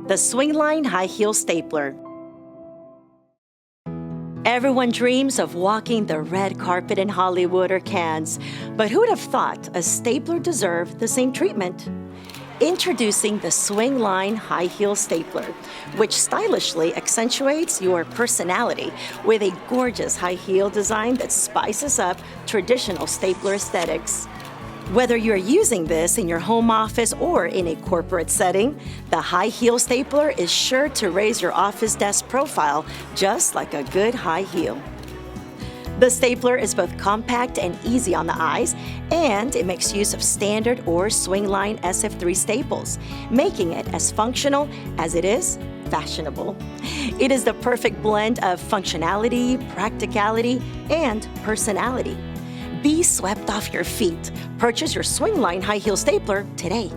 The Swingline High Heel Stapler. Everyone dreams of walking the red carpet in Hollywood or Cannes, but who'd have thought a stapler deserved the same treatment? Introducing the Swingline High Heel Stapler, which stylishly accentuates your personality with a gorgeous high heel design that spices up traditional stapler aesthetics. Whether you're using this in your home office or in a corporate setting, the high heel stapler is sure to raise your office desk profile just like a good high heel. The stapler is both compact and easy on the eyes, and it makes use of standard or Swingline S.F.3 staples, making it as functional as it is fashionable. It is the perfect blend of functionality, practicality, and personality. Be swept off your feet. Purchase your Swingline High Heel Stapler today.